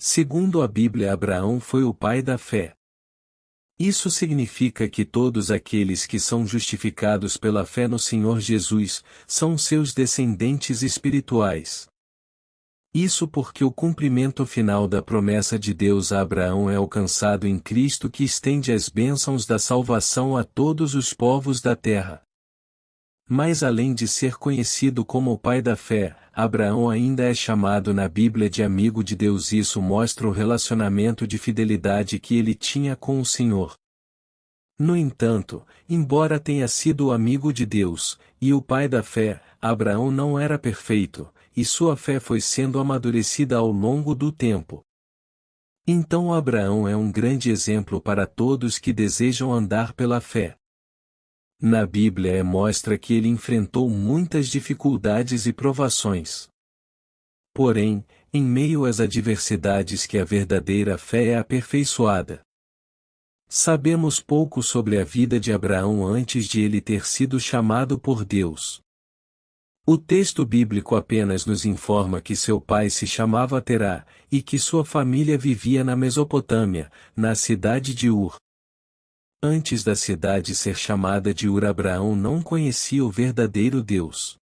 Segundo a Bíblia, Abraão foi o pai da fé. Isso significa que todos aqueles que são justificados pela fé no Senhor Jesus, são seus descendentes espirituais. Isso porque o cumprimento final da promessa de Deus a Abraão é alcançado em Cristo, que estende as bênçãos da salvação a todos os povos da terra. Mas além de ser conhecido como o pai da fé, Abraão ainda é chamado na Bíblia de amigo de Deus. Isso mostra o relacionamento de fidelidade que ele tinha com o Senhor. No entanto, embora tenha sido o amigo de Deus, e o pai da fé, Abraão não era perfeito, e sua fé foi sendo amadurecida ao longo do tempo. Então Abraão é um grande exemplo para todos que desejam andar pela fé. Na Bíblia mostra que ele enfrentou muitas dificuldades e provações. Porém, em meio às adversidades que a verdadeira fé é aperfeiçoada. Sabemos pouco sobre a vida de Abraão antes de ele ter sido chamado por Deus. O texto bíblico apenas nos informa que seu pai se chamava Terá, e que sua família vivia na Mesopotâmia, na cidade de Ur. Antes da cidade ser chamada de Ur, Abraão não conhecia o verdadeiro Deus.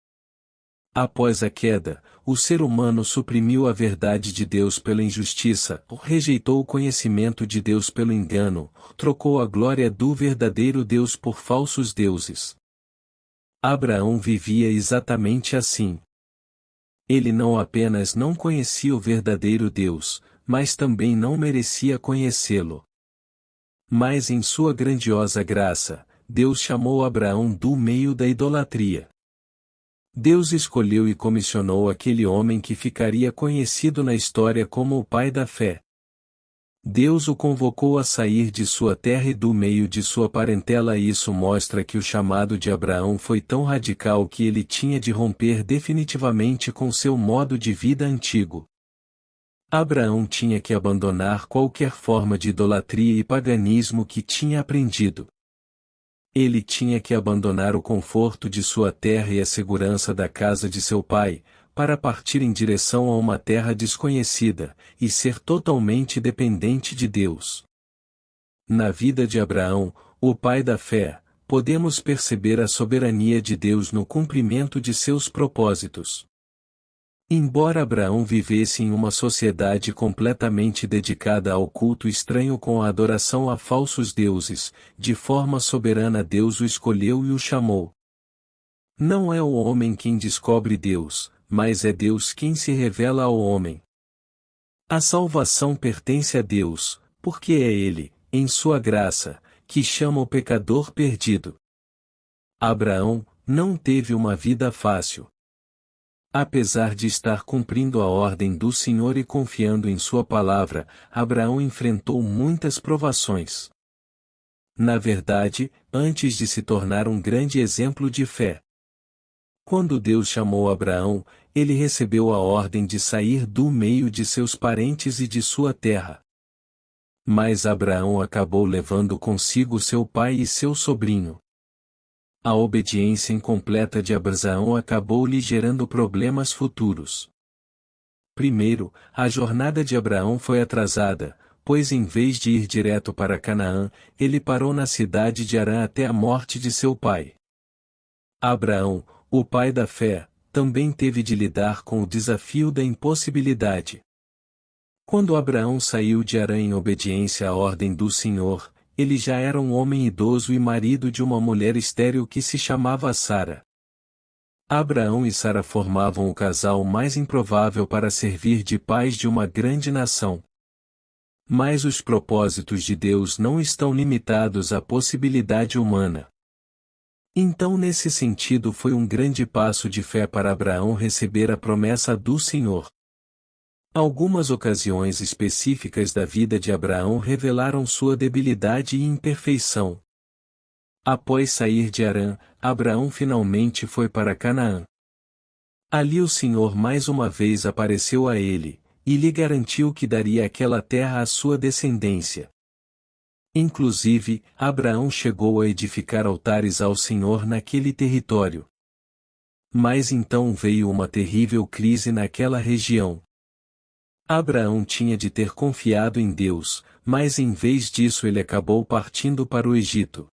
Após a queda, o ser humano suprimiu a verdade de Deus pela injustiça, rejeitou o conhecimento de Deus pelo engano, trocou a glória do verdadeiro Deus por falsos deuses. Abraão vivia exatamente assim. Ele não apenas não conhecia o verdadeiro Deus, mas também não merecia conhecê-lo. Mas em sua grandiosa graça, Deus chamou Abraão do meio da idolatria. Deus escolheu e comissionou aquele homem que ficaria conhecido na história como o pai da fé. Deus o convocou a sair de sua terra e do meio de sua parentela, e isso mostra que o chamado de Abraão foi tão radical que ele tinha de romper definitivamente com seu modo de vida antigo. Abraão tinha que abandonar qualquer forma de idolatria e paganismo que tinha aprendido. Ele tinha que abandonar o conforto de sua terra e a segurança da casa de seu pai, para partir em direção a uma terra desconhecida, e ser totalmente dependente de Deus. Na vida de Abraão, o pai da fé, podemos perceber a soberania de Deus no cumprimento de seus propósitos. Embora Abraão vivesse em uma sociedade completamente dedicada ao culto estranho com a adoração a falsos deuses, de forma soberana Deus o escolheu e o chamou. Não é o homem quem descobre Deus, mas é Deus quem se revela ao homem. A salvação pertence a Deus, porque é Ele, em sua graça, que chama o pecador perdido. Abraão não teve uma vida fácil. Apesar de estar cumprindo a ordem do Senhor e confiando em sua palavra, Abraão enfrentou muitas provações. Na verdade, antes de se tornar um grande exemplo de fé. Quando Deus chamou Abraão, ele recebeu a ordem de sair do meio de seus parentes e de sua terra. Mas Abraão acabou levando consigo seu pai e seu sobrinho. A obediência incompleta de Abraão acabou lhe gerando problemas futuros. Primeiro, a jornada de Abraão foi atrasada, pois em vez de ir direto para Canaã, ele parou na cidade de Harã até a morte de seu pai. Abraão, o pai da fé, também teve de lidar com o desafio da impossibilidade. Quando Abraão saiu de Harã em obediência à ordem do Senhor, ele já era um homem idoso e marido de uma mulher estéril que se chamava Sara. Abraão e Sara formavam o casal mais improvável para servir de pais de uma grande nação. Mas os propósitos de Deus não estão limitados à possibilidade humana. Então, nesse sentido, foi um grande passo de fé para Abraão receber a promessa do Senhor. Algumas ocasiões específicas da vida de Abraão revelaram sua debilidade e imperfeição. Após sair de Harã, Abraão finalmente foi para Canaã. Ali o Senhor mais uma vez apareceu a ele, e lhe garantiu que daria aquela terra à sua descendência. Inclusive, Abraão chegou a edificar altares ao Senhor naquele território. Mas então veio uma terrível crise naquela região. Abraão tinha de ter confiado em Deus, mas em vez disso ele acabou partindo para o Egito.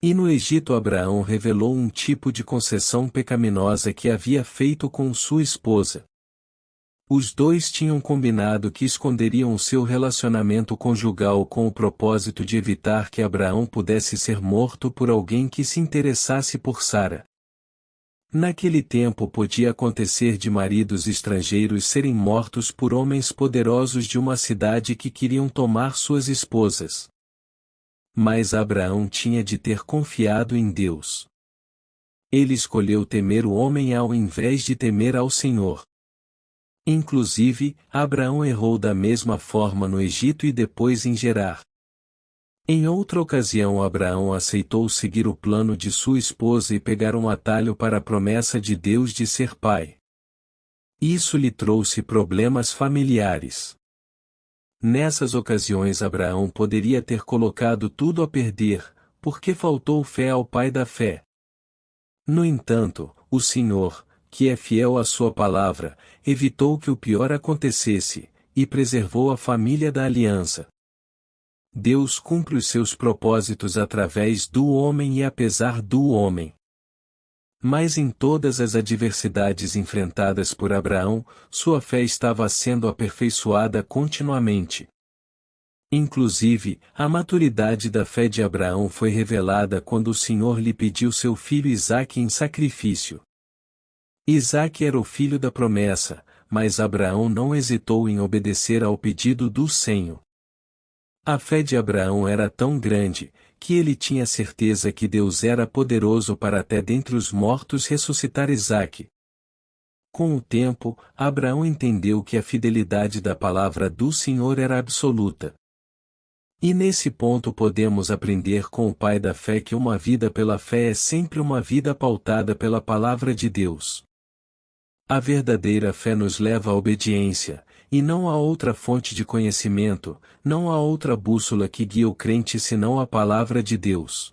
E no Egito Abraão revelou um tipo de concessão pecaminosa que havia feito com sua esposa. Os dois tinham combinado que esconderiam o seu relacionamento conjugal com o propósito de evitar que Abraão pudesse ser morto por alguém que se interessasse por Sara. Naquele tempo podia acontecer de maridos estrangeiros serem mortos por homens poderosos de uma cidade que queriam tomar suas esposas. Mas Abraão tinha de ter confiado em Deus. Ele escolheu temer o homem ao invés de temer ao Senhor. Inclusive, Abraão errou da mesma forma no Egito e depois em Gerar. Em outra ocasião Abraão aceitou seguir o plano de sua esposa e pegar um atalho para a promessa de Deus de ser pai. Isso lhe trouxe problemas familiares. Nessas ocasiões Abraão poderia ter colocado tudo a perder, porque faltou fé ao pai da fé. No entanto, o Senhor, que é fiel à sua palavra, evitou que o pior acontecesse, e preservou a família da aliança. Deus cumpre os seus propósitos através do homem e apesar do homem. Mas em todas as adversidades enfrentadas por Abraão, sua fé estava sendo aperfeiçoada continuamente. Inclusive, a maturidade da fé de Abraão foi revelada quando o Senhor lhe pediu seu filho Isaque em sacrifício. Isaque era o filho da promessa, mas Abraão não hesitou em obedecer ao pedido do Senhor. A fé de Abraão era tão grande, que ele tinha certeza que Deus era poderoso para até dentre os mortos ressuscitar Isaque. Com o tempo, Abraão entendeu que a fidelidade da palavra do Senhor era absoluta. E nesse ponto podemos aprender com o pai da fé que uma vida pela fé é sempre uma vida pautada pela palavra de Deus. A verdadeira fé nos leva à obediência, e não há outra fonte de conhecimento, não há outra bússola que guia o crente senão a palavra de Deus.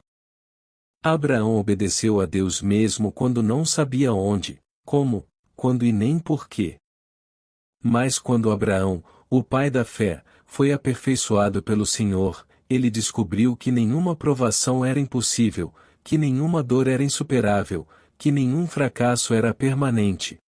Abraão obedeceu a Deus mesmo quando não sabia onde, como, quando e nem porquê. Mas quando Abraão, o pai da fé, foi aperfeiçoado pelo Senhor, ele descobriu que nenhuma provação era impossível, que nenhuma dor era insuperável, que nenhum fracasso era permanente.